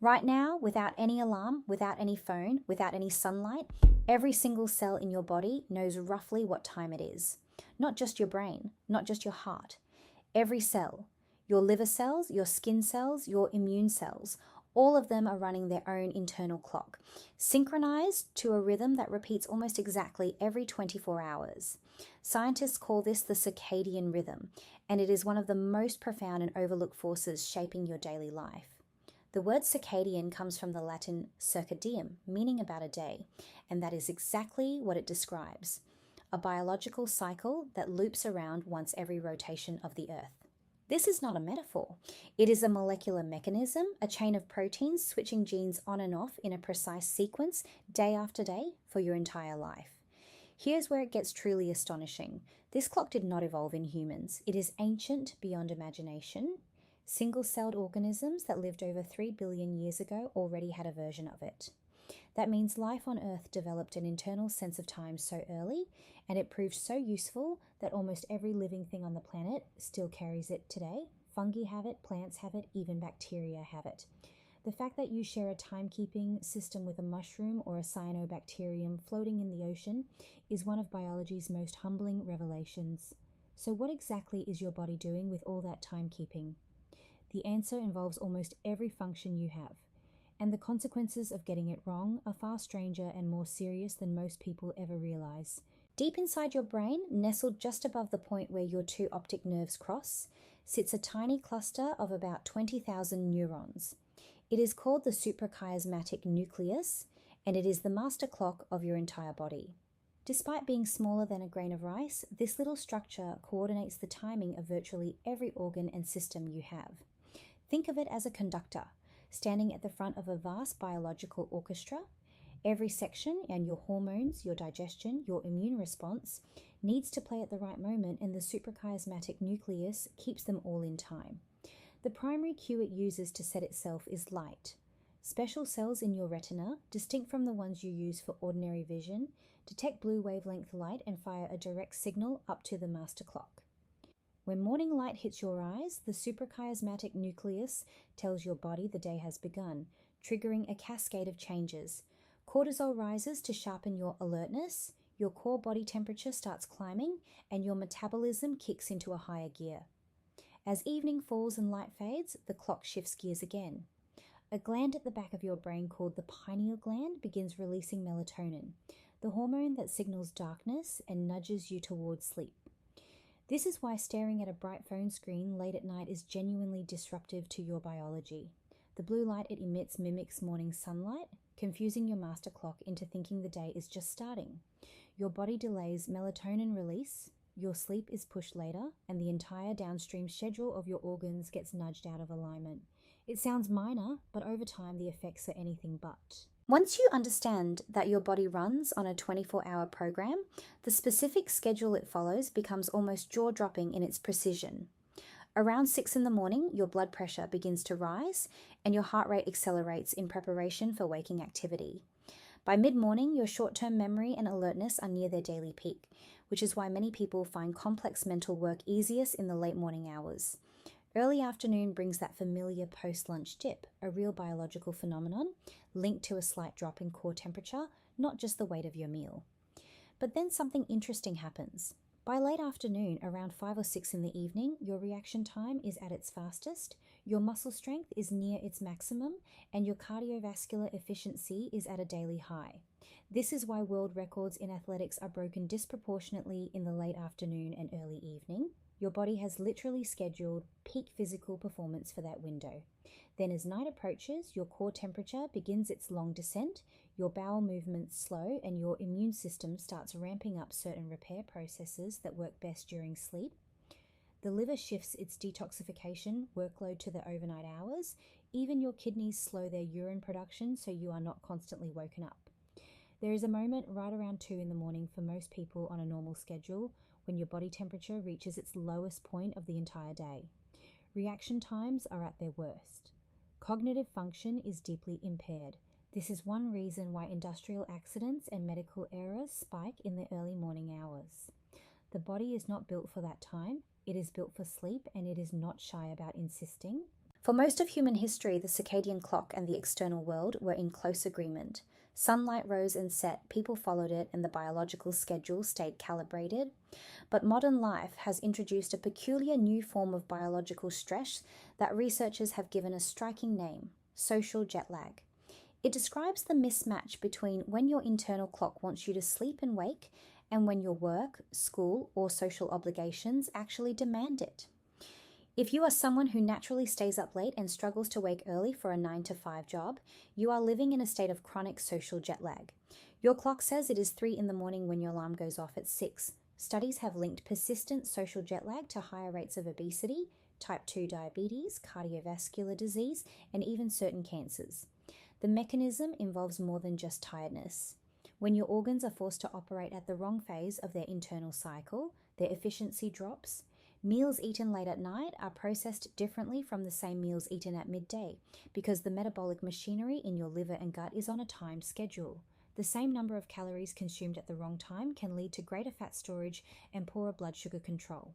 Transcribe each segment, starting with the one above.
Right now, without any alarm, without any phone, without any sunlight, every single cell in your body knows roughly what time it is. Not just your brain, not just your heart. Every cell, your liver cells, your skin cells, your immune cells, all of them are running their own internal clock, synchronized to a rhythm that repeats almost exactly every 24 hours. Scientists call this the circadian rhythm, and it is one of the most profound and overlooked forces shaping your daily life. The word circadian comes from the Latin circadium, meaning about a day, and that is exactly what it describes: a biological cycle that loops around once every rotation of the Earth. This is not a metaphor. It is a molecular mechanism, a chain of proteins switching genes on and off in a precise sequence day after day for your entire life. Here's where it gets truly astonishing. This clock did not evolve in humans. It is ancient beyond imagination. Single-celled organisms that lived over 3 billion years ago already had a version of it. That means life on Earth developed an internal sense of time so early, and it proved so useful that almost every living thing on the planet still carries it today. Fungi have it, plants have it, even bacteria have it. The fact that you share a timekeeping system with a mushroom or a cyanobacterium floating in the ocean is one of biology's most humbling revelations. So what exactly is your body doing with all that timekeeping? The answer involves almost every function you have, and the consequences of getting it wrong are far stranger and more serious than most people ever realize. Deep inside your brain, nestled just above the point where your two optic nerves cross, sits a tiny cluster of about 20,000 neurons. It is called the suprachiasmatic nucleus, and it is the master clock of your entire body. Despite being smaller than a grain of rice, this little structure coordinates the timing of virtually every organ and system you have. Think of it as a conductor, standing at the front of a vast biological orchestra. Every section, and your hormones, your digestion, your immune response, needs to play at the right moment, and the suprachiasmatic nucleus keeps them all in time. The primary cue it uses to set itself is light. Special cells in your retina, distinct from the ones you use for ordinary vision, detect blue wavelength light and fire a direct signal up to the master clock. When morning light hits your eyes, the suprachiasmatic nucleus tells your body the day has begun, triggering a cascade of changes. Cortisol rises to sharpen your alertness, your core body temperature starts climbing, and your metabolism kicks into a higher gear. As evening falls and light fades, the clock shifts gears again. A gland at the back of your brain called the pineal gland begins releasing melatonin, the hormone that signals darkness and nudges you towards sleep. This is why staring at a bright phone screen late at night is genuinely disruptive to your biology. The blue light it emits mimics morning sunlight, confusing your master clock into thinking the day is just starting. Your body delays melatonin release, your sleep is pushed later, and the entire downstream schedule of your organs gets nudged out of alignment. It sounds minor, but over time the effects are anything but. Once you understand that your body runs on a 24-hour program, the specific schedule it follows becomes almost jaw-dropping in its precision. Around 6 in the morning, your blood pressure begins to rise and your heart rate accelerates in preparation for waking activity. By mid-morning, your short-term memory and alertness are near their daily peak, which is why many people find complex mental work easiest in the late morning hours. Early afternoon brings that familiar post-lunch dip, a real biological phenomenon linked to a slight drop in core temperature, not just the weight of your meal. But then something interesting happens. By late afternoon, around 5 or 6 in the evening, your reaction time is at its fastest, your muscle strength is near its maximum, and your cardiovascular efficiency is at a daily high. This is why world records in athletics are broken disproportionately in the late afternoon and early evening. Your body has literally scheduled peak physical performance for that window. Then as night approaches, your core temperature begins its long descent, your bowel movements slow, and your immune system starts ramping up certain repair processes that work best during sleep. The liver shifts its detoxification workload to the overnight hours. Even your kidneys slow their urine production so you are not constantly woken up. There is a moment right around 2 in the morning for most people on a normal schedule when your body temperature reaches its lowest point of the entire day. Reaction times are at their worst. Cognitive function is deeply impaired. This is one reason why industrial accidents and medical errors spike in the early morning hours. The body is not built for that time. It is built for sleep, and it is not shy about insisting. For most of human history, the circadian clock and the external world were in close agreement. Sunlight rose and set, people followed it, and the biological schedule stayed calibrated. But modern life has introduced a peculiar new form of biological stress that researchers have given a striking name: social jet lag. It describes the mismatch between when your internal clock wants you to sleep and wake and when your work, school, or social obligations actually demand it. If you are someone who naturally stays up late and struggles to wake early for a 9 to 5 job, you are living in a state of chronic social jet lag. Your clock says it is 3 in the morning when your alarm goes off at 6. Studies have linked persistent social jet lag to higher rates of obesity, type 2 diabetes, cardiovascular disease, and even certain cancers. The mechanism involves more than just tiredness. When your organs are forced to operate at the wrong phase of their internal cycle, their efficiency drops. Meals eaten late at night are processed differently from the same meals eaten at midday because the metabolic machinery in your liver and gut is on a timed schedule. The same number of calories consumed at the wrong time can lead to greater fat storage and poorer blood sugar control.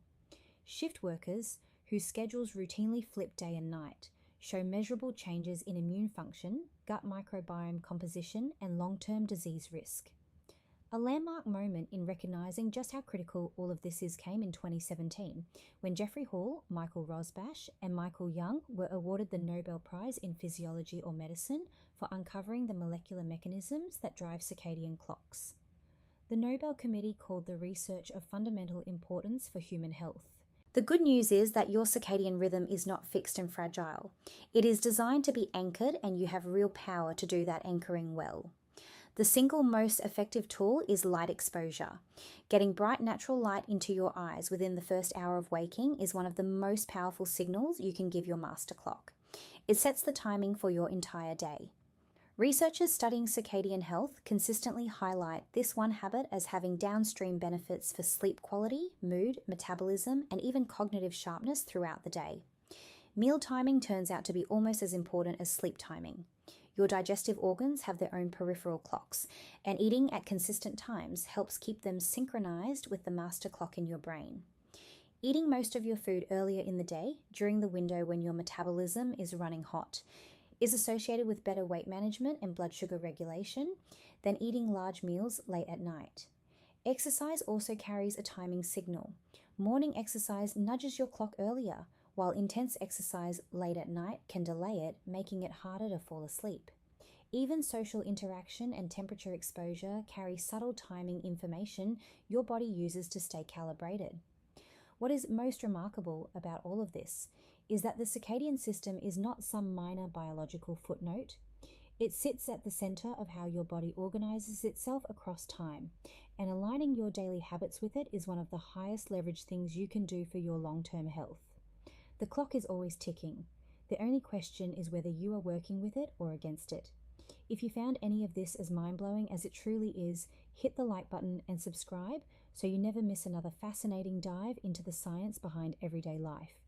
Shift workers, whose schedules routinely flip day and night, show measurable changes in immune function, gut microbiome composition, and long-term disease risk. A landmark moment in recognizing just how critical all of this is came in 2017, when Jeffrey Hall, Michael Rosbash, and Michael Young were awarded the Nobel Prize in Physiology or Medicine for uncovering the molecular mechanisms that drive circadian clocks. The Nobel Committee called the research of fundamental importance for human health. The good news is that your circadian rhythm is not fixed and fragile. It is designed to be anchored, and you have real power to do that anchoring well. The single most effective tool is light exposure. Getting bright natural light into your eyes within the first hour of waking is one of the most powerful signals you can give your master clock. It sets the timing for your entire day. Researchers studying circadian health consistently highlight this one habit as having downstream benefits for sleep quality, mood, metabolism, and even cognitive sharpness throughout the day. Meal timing turns out to be almost as important as sleep timing. Your digestive organs have their own peripheral clocks, and eating at consistent times helps keep them synchronized with the master clock in your brain. Eating most of your food earlier in the day, during the window when your metabolism is running hot, is associated with better weight management and blood sugar regulation than eating large meals late at night. Exercise also carries a timing signal. Morning exercise nudges your clock earlier, while intense exercise late at night can delay it, making it harder to fall asleep. Even social interaction and temperature exposure carry subtle timing information your body uses to stay calibrated. What is most remarkable about all of this is that the circadian system is not some minor biological footnote. It sits at the center of how your body organizes itself across time, and aligning your daily habits with it is one of the highest leverage things you can do for your long-term health. The clock is always ticking. The only question is whether you are working with it or against it. If you found any of this as mind-blowing as it truly is, hit the like button and subscribe so you never miss another fascinating dive into the science behind everyday life.